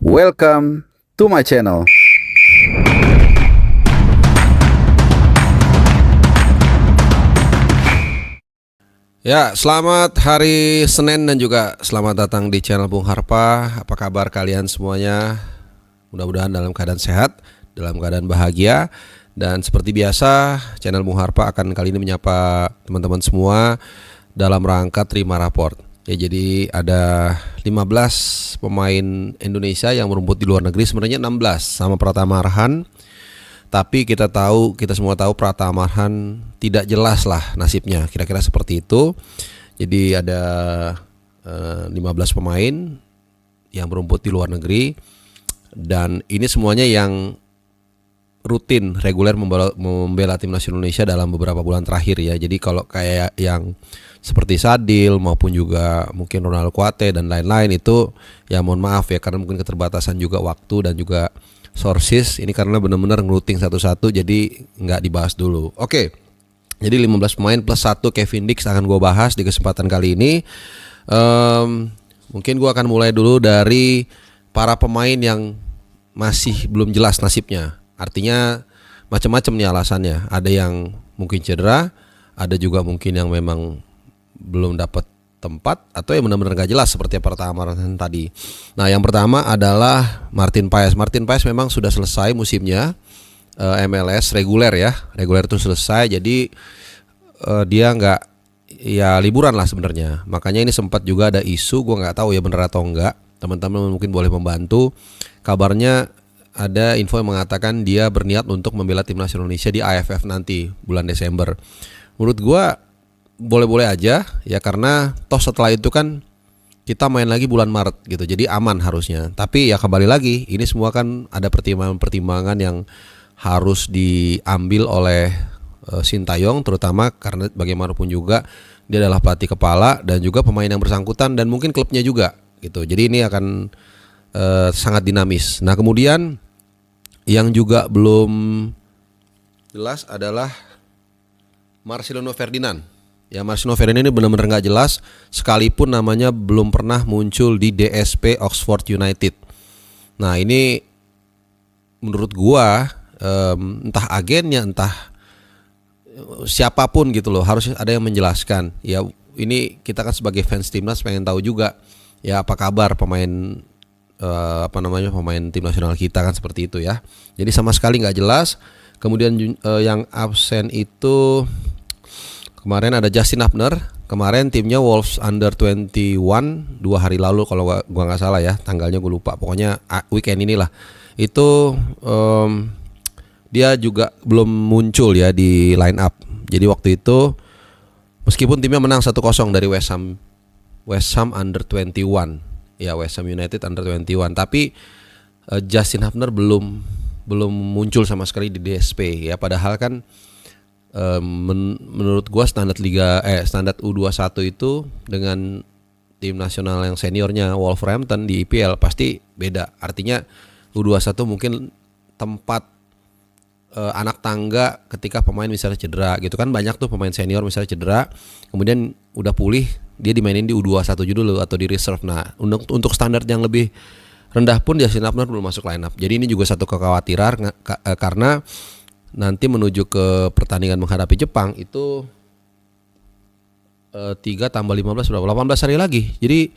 Welcome to my channel. Ya, selamat hari Senin dan juga selamat datang di channel Bung Harpa. Apa kabar kalian semuanya? Mudah-mudahan dalam keadaan sehat, dalam keadaan bahagia. Dan seperti biasa, channel Bung Harpa akan kali ini menyapa teman-teman semua dalam rangka terima raport. Ya, jadi ada 15 pemain Indonesia yang merumput di luar negeri, sebenarnya 16 sama Pratama Arhan. Tapi kita semua tahu Pratama Arhan tidak jelas lah nasibnya, kira-kira seperti itu. Jadi ada 15 pemain yang merumput di luar negeri. Dan ini semuanya yang rutin, reguler membela timnas Indonesia dalam beberapa bulan terakhir ya. Jadi kalau kayak yang seperti Sadil maupun juga mungkin Ronald Kuate dan lain-lain itu ya mohon maaf ya, karena mungkin keterbatasan juga waktu dan juga sources. Ini karena benar-benar ngeruting satu-satu, jadi nggak dibahas dulu. Oke, jadi 15 pemain plus 1 Kevin Dix akan gue bahas di kesempatan kali ini. Mungkin gue akan mulai dulu dari para pemain yang masih belum jelas nasibnya. Artinya macam-macam nih alasannya. Ada yang mungkin cedera, ada juga mungkin yang memang belum dapat tempat, atau yang benar-benar gak jelas seperti Pratama Arhan tadi. Nah, yang pertama adalah Martin Paes. Martin Paes memang sudah selesai musimnya MLS reguler ya. Reguler itu selesai, jadi dia nggak ya liburan lah sebenarnya. Makanya ini sempat juga ada isu, gue nggak tahu ya benar atau enggak. Teman-teman mungkin boleh membantu. Kabarnya ada info yang mengatakan dia berniat untuk membela timnas Indonesia di AFF nanti bulan Desember. Menurut gue boleh-boleh aja ya, karena toh setelah itu kan kita main lagi bulan Maret gitu, jadi aman harusnya. Tapi ya kembali lagi, ini semua kan ada pertimbangan-pertimbangan yang harus diambil oleh Sintayong, terutama karena bagaimanapun juga dia adalah pelatih kepala dan juga pemain yang bersangkutan dan mungkin klubnya juga gitu. Jadi ini akan sangat dinamis. Nah, kemudian yang juga belum jelas adalah Marcelino Ferdinand. Ya, Marcelino Ferdinand ini benar-benar nggak jelas, sekalipun namanya belum pernah muncul di DSP Oxford United. Nah, ini menurut gua entah agennya, entah siapapun gitu loh, harus ada yang menjelaskan. Ya, ini kita kan sebagai fans timnas pengen tahu juga ya apa kabar pemain pemain tim nasional kita kan, seperti itu ya. Jadi sama sekali nggak jelas. Kemudian yang absen itu kemarin ada Justin Hubner. Kemarin timnya Wolves Under 21 2 hari lalu kalau gua nggak salah ya, tanggalnya gue lupa. Pokoknya weekend inilah. Itu dia juga belum muncul ya di line up. Jadi waktu itu meskipun timnya menang 1-0 dari West Ham Under 21. Ya, West Ham United Under 21, tapi Justin Hubner belum muncul sama sekali di DSP ya, padahal kan menurut gua standar U21 itu dengan tim nasional yang seniornya Wolverhampton di IPL pasti beda. Artinya U21 mungkin tempat anak tangga ketika pemain misalnya cedera gitu kan. Banyak tuh pemain senior misalnya cedera, kemudian udah pulih dia dimainin di U21 dulu atau di reserve. Nah, untuk standar yang lebih rendah pun Justin Hubner belum masuk line up. Jadi ini juga satu kekhawatiran karena nanti menuju ke pertandingan menghadapi Jepang itu 3 tambah 15 berapa? 18 hari lagi. Jadi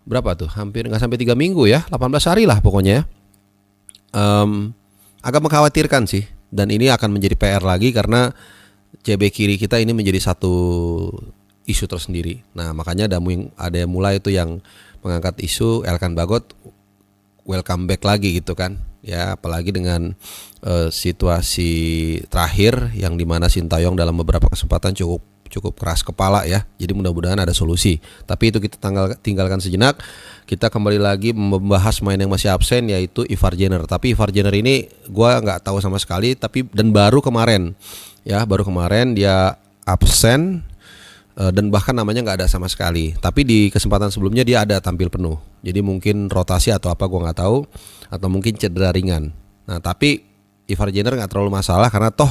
berapa tuh? Hampir nggak sampai 3 minggu ya, 18 hari lah pokoknya. Agak mengkhawatirkan sih. Dan ini akan menjadi PR lagi karena CB kiri kita ini menjadi satu isu tersendiri. Nah, makanya ada yang mulai itu yang mengangkat isu Elkan Bagot welcome back lagi gitu kan. Ya, apalagi dengan situasi terakhir yang dimana Sintayong dalam beberapa kesempatan cukup keras kepala ya. Jadi mudah-mudahan ada solusi. Tapi itu kita tinggalkan sejenak. Kita kembali lagi membahas main yang masih absen, yaitu Ivar Jenner. Tapi Ivar Jenner ini gue nggak tahu sama sekali. Dan baru kemarin dia absen dan bahkan namanya nggak ada sama sekali. Tapi di kesempatan sebelumnya dia ada tampil penuh. Jadi mungkin rotasi atau apa gue nggak tahu, atau mungkin cedera ringan. Nah, tapi Ivar Jenner nggak terlalu masalah karena toh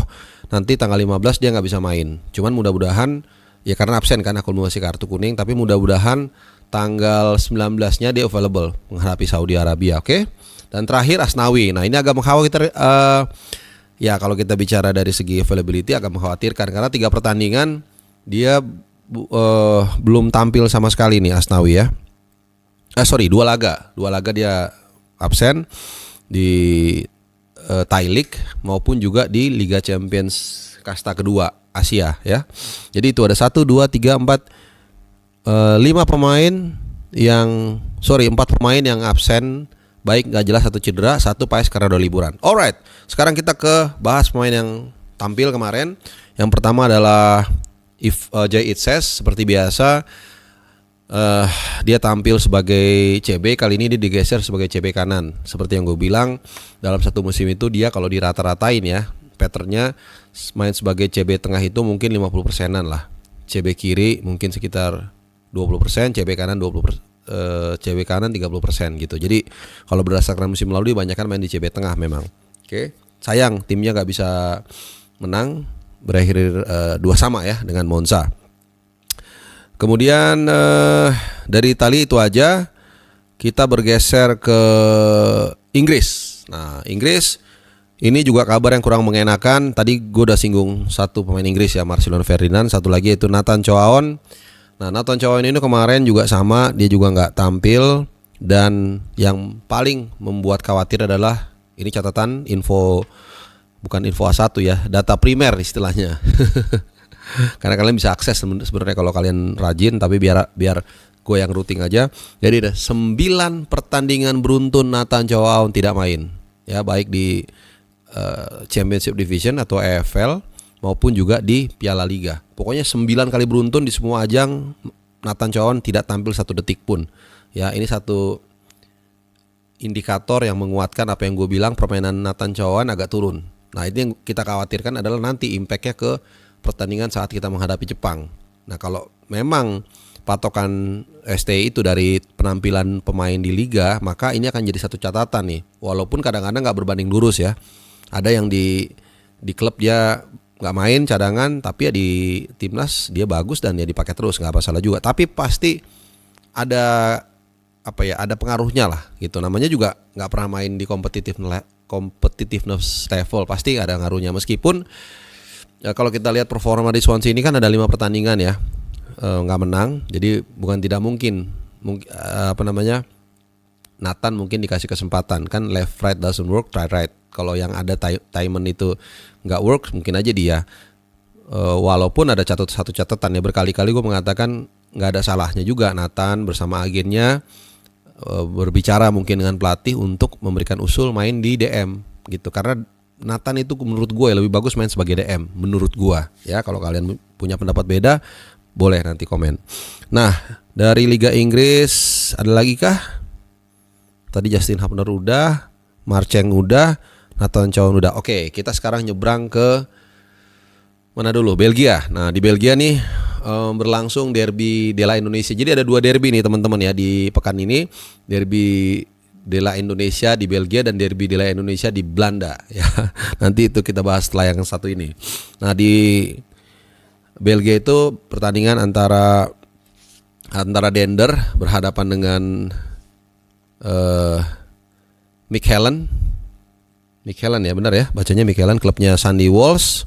nanti tanggal 15 dia nggak bisa main. Cuman mudah-mudahan ya, karena absen kan, akumulasi kartu kuning, tapi mudah-mudahan tanggal 19-nya dia available menghadapi Saudi Arabia, oke? Dan terakhir Asnawi. Nah, ini agak mengkhawatirkan, ya kalau kita bicara dari segi availability agak mengkhawatirkan karena 3 pertandingan dia belum tampil sama sekali nih Asnawi ya. 2 laga dia absen di Thai League maupun juga di Liga Champions kasta kedua Asia ya. Jadi itu ada 1, 2, 3, 4, 5 pemain yang 4 pemain yang absen, baik nggak jelas atau cedera, 1 paes karena udah liburan. Alright, sekarang kita ke bahas pemain yang tampil kemarin. Yang pertama adalah Jay Itzes. Seperti biasa dia tampil sebagai CB, kali ini dia digeser sebagai CB kanan. Seperti yang gue bilang, dalam satu musim itu dia kalau dirata-ratain ya, patternnya main sebagai CB tengah itu mungkin 50%-an lah. CB kiri mungkin sekitar 20%, CB kanan 20%, CB kanan 30% gitu. Jadi kalau berdasarkan musim lalu dia banyak main di CB tengah memang. Oke. Sayang timnya nggak bisa menang, berakhir 2-2 ya dengan Monza. Kemudian dari Italia itu aja, kita bergeser ke Inggris. Nah, Inggris ini juga kabar yang kurang mengenakan. Tadi gue udah singgung 1 pemain Inggris ya, Marcelino Ferdinand. 1 lagi itu Nathan Choaon. Nah, Nathan Choaon ini kemarin juga sama, dia juga nggak tampil. Dan yang paling membuat khawatir adalah, ini catatan info, bukan info A1 ya, data primer istilahnya. Karena kalian bisa akses sebenarnya kalau kalian rajin, tapi biar gue yang routing aja. Jadi ada 9 pertandingan beruntun Nathan Choaon tidak main ya, baik di Championship Division atau EFL maupun juga di Piala Liga. Pokoknya 9 kali beruntun di semua ajang Nathan Choaon tidak tampil 1 detik pun. Ya, ini satu indikator yang menguatkan apa yang gue bilang, permainan Nathan Choaon agak turun. Nah, ini yang kita khawatirkan adalah nanti impactnya ke pertandingan saat kita menghadapi Jepang. Nah, kalau memang patokan STI itu dari penampilan pemain di Liga, maka ini akan jadi satu catatan nih. Walaupun kadang-kadang nggak berbanding lurus ya. Ada yang di klub dia nggak main cadangan, tapi ya di timnas dia bagus dan ya dipakai terus, nggak masalah juga. Tapi pasti ada ada pengaruhnya lah gitu. Namanya juga nggak pernah main di competitiveness level, pasti ada ngaruhnya. Meskipun ya, kalau kita lihat performa di Swansea ini kan ada 5 pertandingan ya, nggak menang. Jadi bukan tidak mungkin Nathan mungkin dikasih kesempatan, kan left right doesn't work, try right. Kalau yang ada Taiman itu nggak work, mungkin aja dia. Walaupun ada satu catatan ya, berkali-kali gue mengatakan nggak ada salahnya juga Nathan bersama agennya berbicara mungkin dengan pelatih untuk memberikan usul main di DM gitu. Karena Nathan itu menurut gue lebih bagus main sebagai DM menurut gue ya. Kalau kalian punya pendapat beda, boleh nanti komen. Nah, dari Liga Inggris ada lagi kah? Tadi Justin Hubner udah, Marcheng udah, Nathan Choaon udah. Oke, kita sekarang nyebrang ke mana dulu? Belgia. Nah, di Belgia nih berlangsung derby Della Indonesia. Jadi ada 2 derby nih teman-teman ya di pekan ini. Derby Della Indonesia di Belgia dan derby Della Indonesia di Belanda ya. Nanti itu kita bahas setelah yang satu ini. Nah, di Belgia itu pertandingan antara Dender berhadapan dengan Michelen ya, benar ya bacanya Michelen, klubnya Sandy Walsh.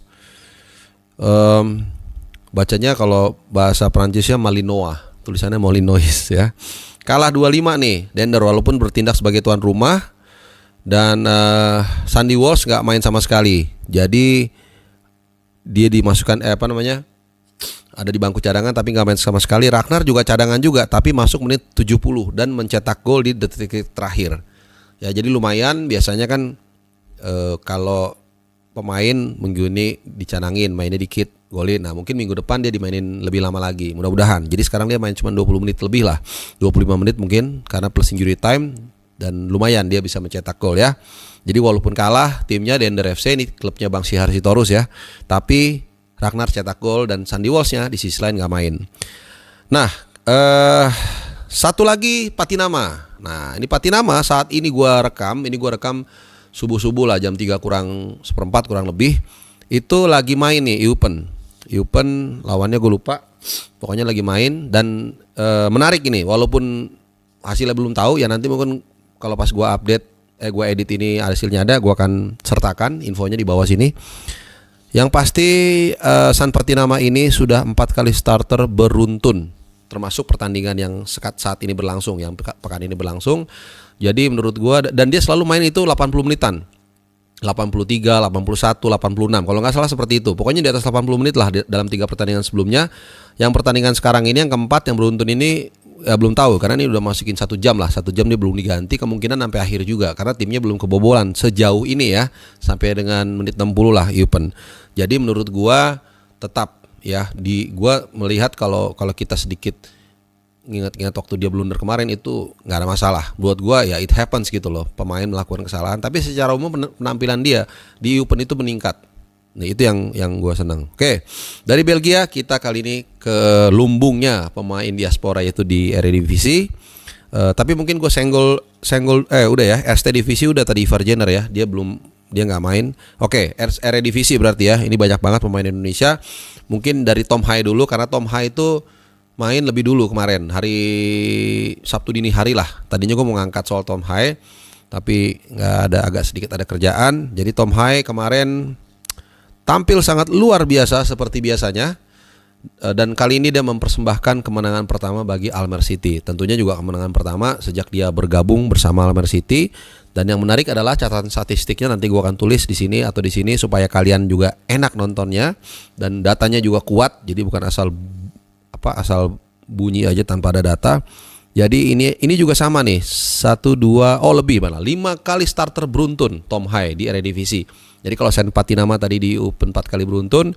Bacanya kalau bahasa Prancisnya Malinois, tulisannya Molinois ya. Kalah 2-5 nih Dender walaupun bertindak sebagai tuan rumah. Dan Sandy Walsh gak main sama sekali. Jadi dia dimasukkan ada di bangku cadangan tapi gak main sama sekali. Ragnar juga cadangan juga, tapi masuk menit 70 dan mencetak gol di detik terakhir. Ya, jadi lumayan. Biasanya kan kalau pemain minggu ini dicanangin, mainnya dikit, golin. Nah, mungkin minggu depan dia dimainin lebih lama lagi, mudah-mudahan. Jadi sekarang dia main cuma 20 menit lebih lah, 25 menit mungkin karena plus injury time. Dan lumayan dia bisa mencetak gol ya. Jadi walaupun kalah timnya Dender FC, ini klubnya Bang Syihar Sitorus ya, tapi Ragnar cetak gol dan Sandy Walsh-nya di sisi lain gak main. Nah, satu lagi Patinama. Nah, ini Patinama saat ini gua rekam subuh-subuh lah, jam 3 kurang seperempat kurang lebih. Itu lagi main nih Eupen lawannya gue lupa. Pokoknya lagi main dan menarik ini, walaupun hasilnya belum tahu ya, nanti mungkin kalau pas gua update gua edit ini hasilnya ada, gua akan sertakan infonya di bawah sini. Yang pasti San Patinama ini sudah 4 kali starter beruntun, termasuk pertandingan yang saat ini berlangsung, yang pekan ini berlangsung. Jadi menurut gua, dan dia selalu main itu 80 menitan. 83, 81, 86. Kalau nggak salah seperti itu. Pokoknya di atas 80 menit lah dalam 3 pertandingan sebelumnya. Yang pertandingan sekarang ini yang keempat yang beruntun ini ya belum tahu, karena ini udah masukin 1 jam lah. 1 jam dia belum diganti, kemungkinan sampai akhir juga karena timnya belum kebobolan sejauh ini ya, sampai dengan menit 60 lah Eupen. Jadi menurut gua tetap ya, gua melihat kalau kita sedikit ingat-ingat waktu dia blunder kemarin itu nggak ada masalah. Buat gua ya it happens gitu loh, pemain melakukan kesalahan, tapi secara umum penampilan dia di Eupen itu meningkat. Nah itu yang gua senang. Oke, dari Belgia kita kali ini ke lumbungnya pemain diaspora, yaitu di Eredivisie. Tapi mungkin gua senggol udah ya, RST Divisi udah tadi, Ivar Jenner ya, dia nggak main. Oke, Eredivisie berarti ya, ini banyak banget pemain Indonesia. Mungkin dari Tom Haye dulu, karena Tom Haye itu main lebih dulu kemarin, hari Sabtu dini hari lah. Tadinya gue mau ngangkat soal Tom Haye, tapi agak sedikit ada kerjaan. Jadi Tom Haye kemarin tampil sangat luar biasa seperti biasanya, dan kali ini dia mempersembahkan kemenangan pertama bagi Almer City. Tentunya juga kemenangan pertama sejak dia bergabung bersama Almer City. Dan yang menarik adalah catatan statistiknya, nanti gue akan tulis di sini atau di sini supaya kalian juga enak nontonnya, dan datanya juga kuat. Jadi bukan asal bunyi aja tanpa ada data. Jadi ini juga sama nih, 5 kali starter beruntun Tom Haye di Eredivisie. Jadi kalau San Patinama tadi di Eupen 4 kali beruntun,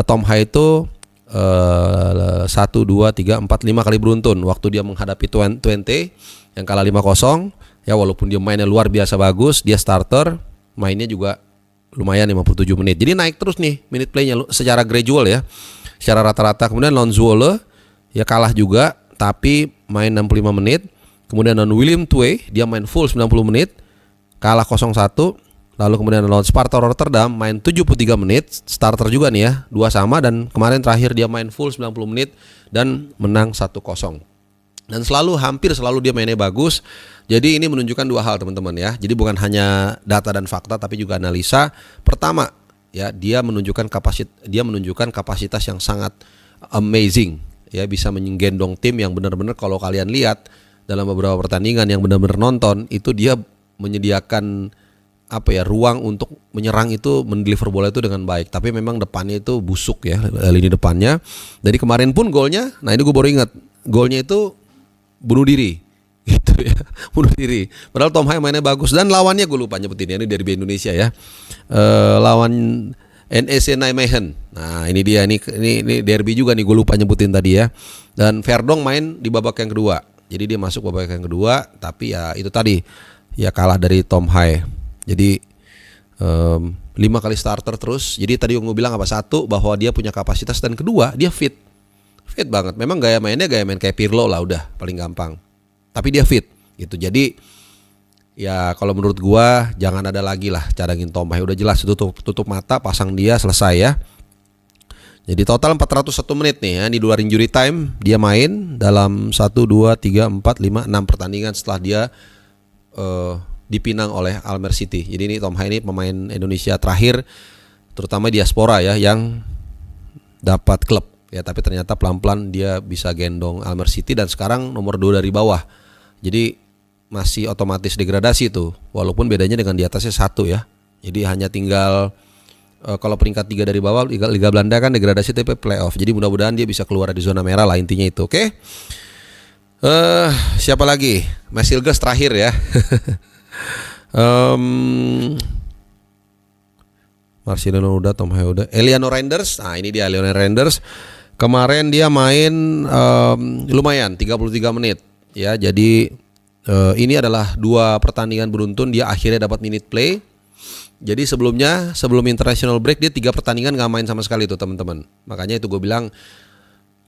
Tom Haye itu 1, 2, 3, 4, 5 kali beruntun. Waktu dia menghadapi Twente yang kalah 5-0, ya walaupun dia mainnya luar biasa bagus, dia starter, mainnya juga lumayan 57 menit. Jadi naik terus nih minute play-nya secara gradual ya, secara rata-rata. Kemudian lawan Zwolle ya kalah juga, tapi main 65 menit. Kemudian lawan Willem II dia main full 90 menit, kalah 0-1. Lalu kemudian lawan Sparta Rotterdam main 73 menit, starter juga nih ya, 2 sama. Dan kemarin terakhir dia main full 90 menit dan menang 1-0. Dan hampir selalu dia mainnya bagus. Jadi ini menunjukkan 2 hal teman-teman ya. Jadi bukan hanya data dan fakta, tapi juga analisa. Pertama ya, dia menunjukkan kapasitas yang sangat amazing ya, bisa menggendong tim yang benar-benar kalau kalian lihat dalam beberapa pertandingan yang benar-benar nonton, itu dia menyediakan ruang untuk menyerang, itu mendeliver bola itu dengan baik. Tapi memang depannya itu busuk ya, lini depannya. Dari kemarin pun golnya, nah ini gue baru ingat, golnya itu bunuh diri gitu ya, bunuh diri. Padahal Tom Haye mainnya bagus, dan lawannya gue lupa nyebutin, ini derby Indonesia ya, lawan NEC Nijmegen. Nah ini dia, ini derby juga nih, gue lupa nyebutin tadi ya. Dan Verdong main di babak yang kedua, jadi dia masuk babak yang kedua, tapi ya itu tadi ya, kalah dari Tom Haye. Jadi 5 kali starter terus. Jadi tadi gue bilang satu, bahwa dia punya kapasitas, dan kedua dia fit banget. Memang gaya main kayak Pirlo lah, udah paling gampang, tapi dia fit gitu. Jadi ya kalau menurut gua jangan ada lagi lah cadangin Tom Haye, udah jelas tutup mata, pasang dia, selesai ya. Jadi total 401 menit nih ya, di luar injury time dia main dalam 1, 2, 3, 4, 5, 6 pertandingan setelah dia dipinang oleh Almer City. Jadi ini Tom Haye ini pemain Indonesia terakhir, terutama diaspora ya, yang dapat klub ya, tapi ternyata pelan-pelan dia bisa gendong Almer City, dan sekarang nomor 2 dari bawah. Jadi masih otomatis degradasi tuh, walaupun bedanya dengan di atasnya 1 ya. Jadi hanya tinggal kalau peringkat 3 dari bawah, Liga Belanda kan degradasi tapi playoff. Jadi mudah-mudahan dia bisa keluar di zona merah lah, intinya itu. Oke. Siapa lagi? Masilgas terakhir ya. Marcelino udah, Tom Haye udah. Eliano Reinders. Nah ini dia Eliano Reinders. Kemarin dia main lumayan 33 menit ya. Jadi ini adalah 2 pertandingan beruntun dia akhirnya dapat minute play. Jadi sebelum international break dia 3 pertandingan gak main sama sekali tuh teman-teman. Makanya itu gue bilang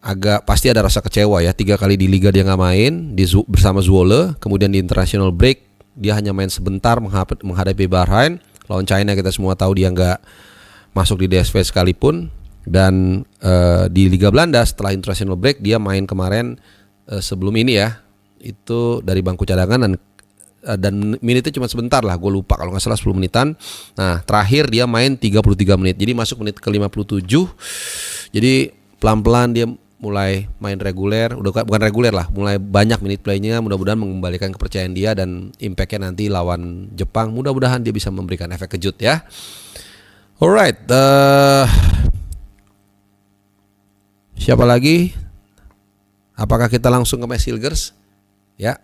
agak pasti ada rasa kecewa ya. 3 kali di Liga dia gak main bersama Zwolle. Kemudian di international break dia hanya main sebentar menghadapi Bahrain. Lawan China kita semua tahu dia gak masuk di DSV sekalipun. Dan di Liga Belanda setelah international break dia main kemarin sebelum ini ya. Itu dari bangku cadangan dan menitnya cuma sebentar lah, gue lupa kalau nggak salah 10 menitan. Nah terakhir dia main 33 menit, jadi masuk menit ke 57. Jadi pelan-pelan dia mulai main reguler, udah bukan reguler lah, mulai banyak menit playnya. Mudah-mudahan mengembalikan kepercayaan dia dan impactnya nanti lawan Jepang. Mudah-mudahan dia bisa memberikan efek kejut ya. Alright, siapa lagi? Apakah kita langsung ke Mads Hilgers? Ya.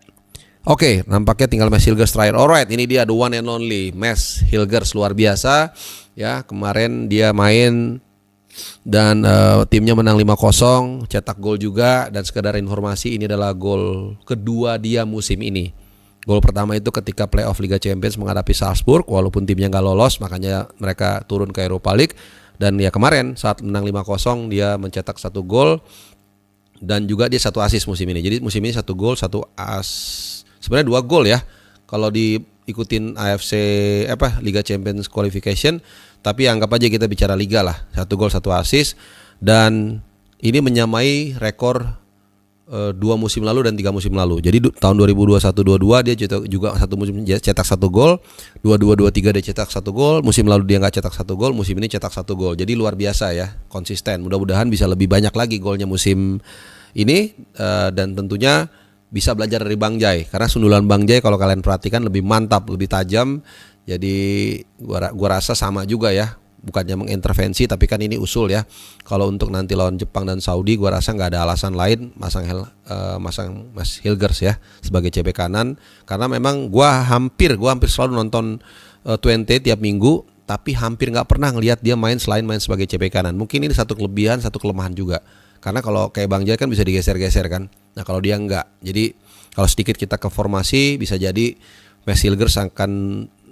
Oke, nampaknya tinggal Mads Hilgers terakhir. Alright, ini dia the one and only Mads Hilgers, luar biasa. Ya, kemarin dia main dan timnya menang 5-0, cetak gol juga. Dan sekedar informasi, ini adalah gol kedua dia musim ini. Gol pertama itu ketika playoff Liga Champions menghadapi Salzburg, walaupun timnya nggak lolos, makanya mereka turun ke Europa League. Dan ya kemarin saat menang 5-0 dia mencetak 1 gol dan juga dia 1 assist musim ini. Jadi musim ini 1 gol, 1 sebenarnya 2 gol ya. Kalau diikutin AFC Liga Champions Qualification, tapi anggap aja kita bicara liga lah. 1 gol 1 assist dan ini menyamai rekor 2 musim lalu dan 3 musim lalu. Jadi tahun 2021-22 dia juga 1 musim cetak 1 gol, 22-23 dia cetak 1 gol, musim lalu dia nggak cetak 1 gol, musim ini cetak 1 gol. Jadi luar biasa ya, konsisten. Mudah-mudahan bisa lebih banyak lagi golnya musim ini dan tentunya bisa belajar dari Bang Jai, karena sundulan Bang Jai kalau kalian perhatikan lebih mantap, lebih tajam. Jadi gua rasa sama juga ya, bukannya mengintervensi tapi kan ini usul ya. Kalau untuk nanti lawan Jepang dan Saudi, gua rasa nggak ada alasan lain masang Mads Hilgers ya sebagai CB kanan, karena memang gua hampir selalu nonton 20 tiap minggu, tapi hampir nggak pernah ngelihat dia main selain main sebagai CB kanan. Mungkin ini satu kelebihan, satu kelemahan juga. Karena kalau kayak Bang Jai kan bisa digeser-geser kan. Nah kalau dia enggak, jadi kalau sedikit kita ke formasi bisa jadi Mads Hilgers akan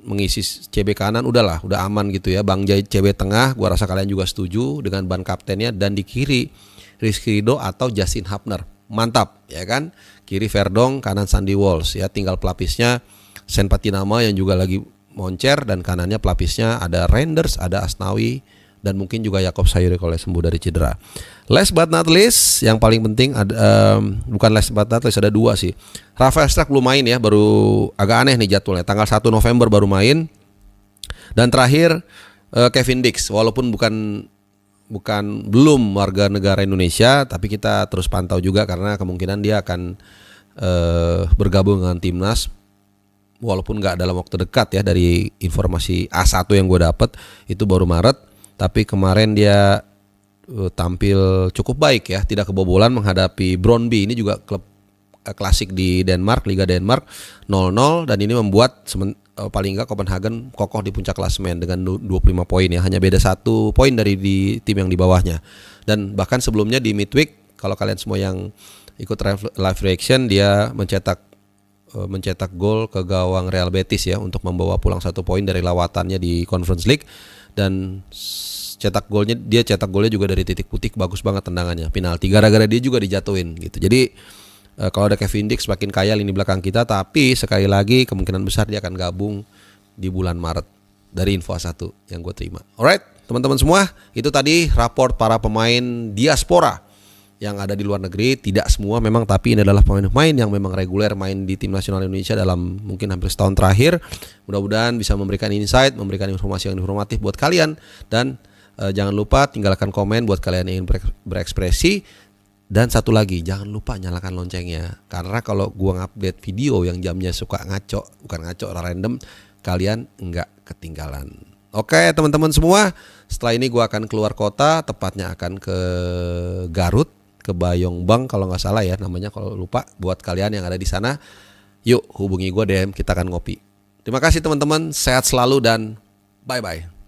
mengisi CB kanan, udah aman gitu ya. Bang Jai CB tengah, gua rasa kalian juga setuju dengan ban kaptennya. Dan di kiri Rizky Ridho atau Justin Hubner, mantap ya kan. Kiri Verdong, kanan Sandy Walsh ya. Tinggal pelapisnya Sen Patinama yang juga lagi moncer, dan kanannya pelapisnya ada Reinders, ada Asnawi, dan mungkin juga Yakob Sayuri kalau sembuh dari cedera. Last but not least, yang paling penting bukan last but not least, ada 2 sih. Rafael Stark belum main ya, baru agak aneh nih jadwalnya. Tanggal 1 November baru main. Dan terakhir Kevin Dix, walaupun belum warga negara Indonesia, tapi kita terus pantau juga karena kemungkinan dia akan bergabung dengan timnas. Walaupun nggak dalam waktu dekat ya, dari informasi A1 yang gue dapet itu baru Maret. Tapi kemarin dia tampil cukup baik ya, tidak kebobolan menghadapi Brøndby. Ini juga klub klasik di Denmark, Liga Denmark, 0-0, dan ini membuat paling enggak Copenhagen kokoh di puncak klasemen dengan 25 poin ya, hanya beda 1 poin dari di tim yang di bawahnya. Dan bahkan sebelumnya di midweek, kalau kalian semua yang ikut live reaction, dia mencetak gol ke gawang Real Betis ya untuk membawa pulang 1 poin dari lawatannya di Conference League. Dan cetak golnya juga dari titik putih, bagus banget tendangannya, penalti, gara-gara dia juga dijatuhin gitu. Jadi kalau ada Kevin Dix makin kaya lini belakang kita, tapi sekali lagi kemungkinan besar dia akan gabung di bulan Maret dari info 1 yang gue terima. Alright teman-teman semua, itu tadi raport para pemain diaspora yang ada di luar negeri. Tidak semua memang, tapi ini adalah pemain-pemain yang memang reguler main di tim nasional Indonesia dalam mungkin hampir setahun terakhir. Mudah-mudahan bisa memberikan insight, memberikan informasi yang informatif buat kalian. Dan jangan lupa tinggalkan komen buat kalian yang ingin berekspresi. Dan satu lagi, jangan lupa nyalakan loncengnya, karena kalau gua ngupdate video yang jamnya suka random, kalian nggak ketinggalan. Oke teman-teman semua, setelah ini gua akan keluar kota, tepatnya akan ke Garut, ke Bayongbang kalau nggak salah ya namanya, kalau lupa. Buat kalian yang ada di sana, yuk hubungi gue DM, kita akan ngopi. Terima kasih teman-teman, sehat selalu dan bye-bye.